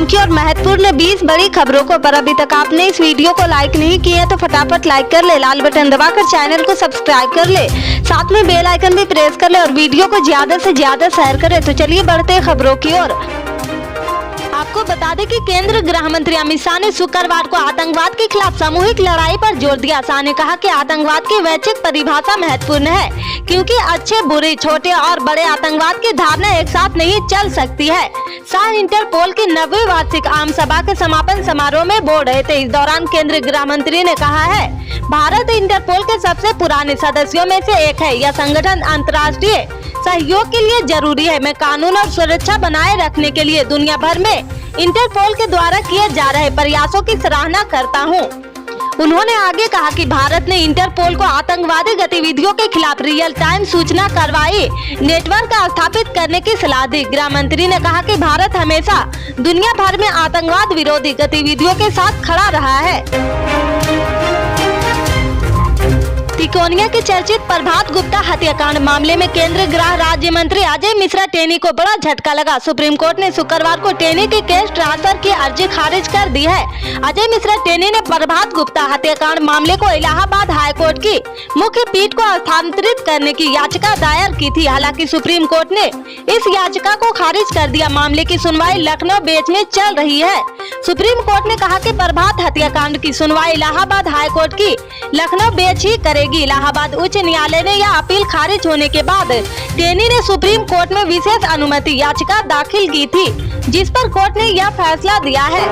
की और महत्वपूर्ण 20 बड़ी खबरों को। पर अभी तक आपने इस वीडियो को लाइक नहीं किया है तो फटाफट लाइक कर ले, लाल बटन दबाकर चैनल को सब्सक्राइब कर ले, साथ में बेल आइकन भी प्रेस कर ले और वीडियो को ज्यादा से ज्यादा शेयर करें। तो चलिए बढ़ते हैं खबरों की ओर। आपको बता दें कि केंद्रीय गृह मंत्री अमित शाह ने शुक्रवार को आतंकवाद के खिलाफ सामूहिक लड़ाई पर जोर दिया। शाह ने कहा कि आतंकवाद की वैश्विक परिभाषा महत्वपूर्ण है, क्योंकि अच्छे, बुरे, छोटे और बड़े आतंकवाद की धारणा एक साथ नहीं चल सकती है। शाह इंटरपोल की 90वीं वार्षिक आम सभा के समापन समारोह में बोल रहे थे। इस दौरान केंद्रीय गृह मंत्री ने कहा है, भारत इंटरपोल के सबसे पुराने सदस्यों में से एक है। यह संगठन अंतर्राष्ट्रीय सहयोग के लिए जरूरी है। मैं कानून और सुरक्षा बनाए रखने के लिए दुनिया भर में इंटरपोल के द्वारा किए जा रहे प्रयासों की सराहना करता हूं। उन्होंने आगे कहा कि भारत ने इंटरपोल को आतंकवादी गतिविधियों के खिलाफ रियल टाइम सूचना कार्रवाई नेटवर्क स्थापित करने की सलाह दी। गृह मंत्री ने कहा कि भारत हमेशा दुनिया भर में आतंकवाद विरोधी गतिविधियों के साथ खड़ा रहा है। तिकोनिया के चर्चित प्रभात गुप्ता हत्याकांड मामले में केंद्रीय गृह राज्य मंत्री अजय मिश्रा टेनी को बड़ा झटका लगा। सुप्रीम कोर्ट ने शुक्रवार को टेनी की केस ट्रांसफर की अर्जी खारिज कर दी है। अजय मिश्रा टेनी ने प्रभात गुप्ता हत्याकांड मामले को इलाहाबाद हाईकोर्ट की मुख्य पीठ को हस्तांतरित करने की याचिका दायर की थी। हालांकि सुप्रीम कोर्ट ने इस याचिका को खारिज कर दिया। मामले की सुनवाई लखनऊ बेंच में चल रही है। सुप्रीम कोर्ट ने कहा कि प्रभात हत्याकांड की सुनवाई इलाहाबाद हाईकोर्ट की लखनऊ बेंच ही करेगी। इलाहाबाद उच्च न्यायालय ने यह अपील खारिज होने के बाद टेनी ने सुप्रीम कोर्ट में विशेष अनुमति याचिका दाखिल की थी, जिस पर कोर्ट ने यह फैसला दिया है।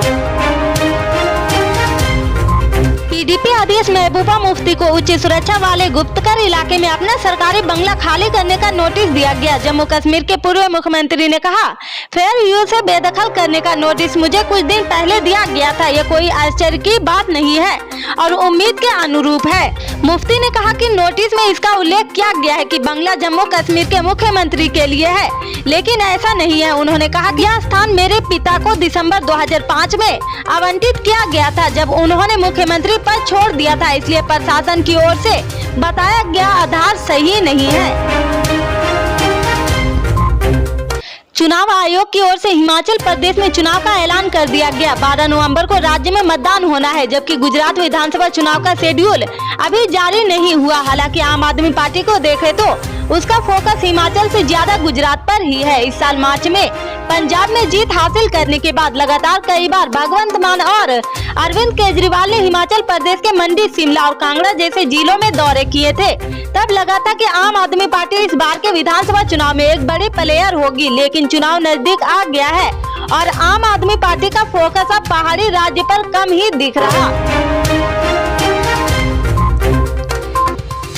पीडीपी अध्यक्ष महबूबा मुफ्ती को उच्च सुरक्षा वाले गुप्तकर इलाके में अपना सरकारी बंगला खाली करने का नोटिस दिया गया। जम्मू कश्मीर के पूर्व मुख्यमंत्री ने कहा, फेयर यूज से बेदखल करने का नोटिस मुझे कुछ दिन पहले दिया गया था। यह कोई आश्चर्य की बात नहीं है और उम्मीद के अनुरूप है। मुफ्ती ने कहा कि नोटिस में इसका उल्लेख किया गया है कि बंगला जम्मू कश्मीर के मुख्यमंत्री के लिए है, लेकिन ऐसा नहीं है। उन्होंने कहा कि यह स्थान मेरे पिता को दिसंबर 2005 में आवंटित किया गया था, जब उन्होंने मुख्यमंत्री पद छोड़ दिया था। इसलिए प्रशासन की ओर से बताया गया आधार सही नहीं है। चुनाव आयोग की ओर से हिमाचल प्रदेश में चुनाव का ऐलान कर दिया गया। 12 नवंबर को राज्य में मतदान होना है, जबकि गुजरात विधानसभा चुनाव का शेड्यूल अभी जारी नहीं हुआ। हालांकि आम आदमी पार्टी को देखें तो उसका फोकस हिमाचल से ज्यादा गुजरात पर ही है। इस साल मार्च में पंजाब में जीत हासिल करने के बाद लगातार कई बार भगवंत मान और अरविंद केजरीवाल ने हिमाचल प्रदेश के मंडी, शिमला और कांगड़ा जैसे जिलों में दौरे किए थे। तब लगा था कि आम आदमी पार्टी इस बार के विधानसभा चुनाव में एक बड़ी प्लेयर होगी, लेकिन चुनाव नजदीक आ गया है और आम आदमी पार्टी का फोकस अब पहाड़ी राज्य पर कम ही दिख रहा।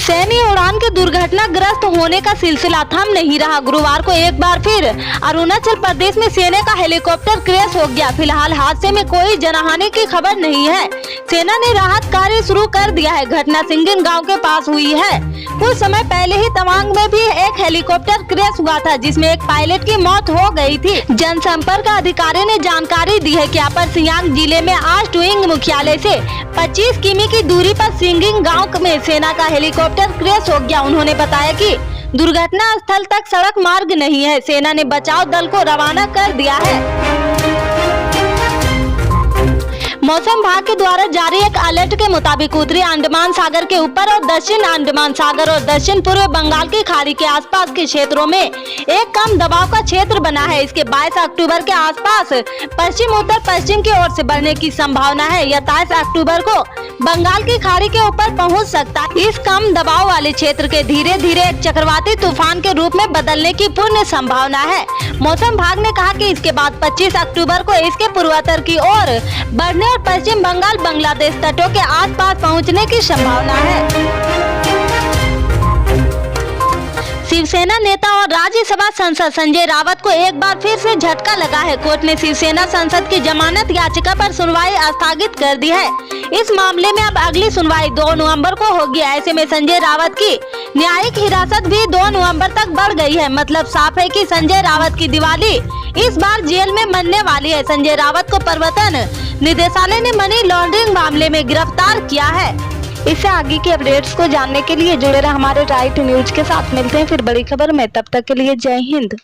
सैन्य उड़ान के दुर्घटनाग्रस्त होने का सिलसिला थम नहीं रहा। गुरुवार को एक बार फिर अरुणाचल प्रदेश में सेना का हेलीकॉप्टर क्रैश हो गया। फिलहाल हादसे में कोई जनहानि की खबर नहीं है। सेना ने राहत कार्य शुरू कर दिया है। घटना सिंगिन गांव के पास हुई है। कुछ समय पहले ही तवांग में भी एक हेलीकॉप्टर क्रैश हुआ था, जिसमें एक पायलट की मौत हो गई थी। जनसंपर्क अधिकारी ने जानकारी दी है कि अपर सियांग जिले में आज टुइंग मुख्यालय से 25 किमी की दूरी पर सिंगिंग गांव में सेना का हेलीकॉप्टर क्रैश हो गया। उन्होंने बताया कि दुर्घटना स्थल तक सड़क मार्ग नहीं है। सेना ने बचाव दल को रवाना कर दिया है। मौसम विभाग के द्वारा जारी एक अलर्ट के मुताबिक उत्तरी अंडमान सागर के ऊपर और दक्षिण अंडमान सागर और दक्षिण पूर्व बंगाल की खाड़ी के आसपास के क्षेत्रों में एक कम दबाव का क्षेत्र बना है। इसके 22 अक्टूबर के आसपास पश्चिम उत्तर पश्चिम की ओर से बढ़ने की संभावना है। 27 अक्टूबर को बंगाल की खाड़ी के ऊपर पहुंच सकता है। इस कम दबाव वाले क्षेत्र के धीरे धीरे एक चक्रवाती तूफान के रूप में बदलने की पूर्ण संभावना है। मौसम विभाग ने कहा कि इसके बाद 25 अक्टूबर को इसके पूर्वोत्तर की ओर बढ़ने और पश्चिम बंगाल बांग्लादेश तटों के आसपास पहुंचने की संभावना है। शिवसेना नेता और राज्यसभा सांसद संजय रावत को एक बार फिर से झटका लगा है। कोर्ट ने शिवसेना सांसद की जमानत याचिका पर सुनवाई स्थगित कर दी है। इस मामले में अब अगली सुनवाई 2 नवंबर को होगी। ऐसे में संजय रावत की न्यायिक हिरासत भी 2 नवंबर तक बढ़ गई है। मतलब साफ है कि संजय रावत की दिवाली इस बार जेल में मरने वाली है। संजय रावत को प्रवर्तन निदेशालय ने मनी लॉन्ड्रिंग मामले में गिरफ्तार किया है। इससे आगे की अपडेट्स को जानने के लिए जुड़े रहे हमारे राइट न्यूज के साथ। मिलते हैं फिर बड़ी खबर में, तब तक के लिए जय हिंद।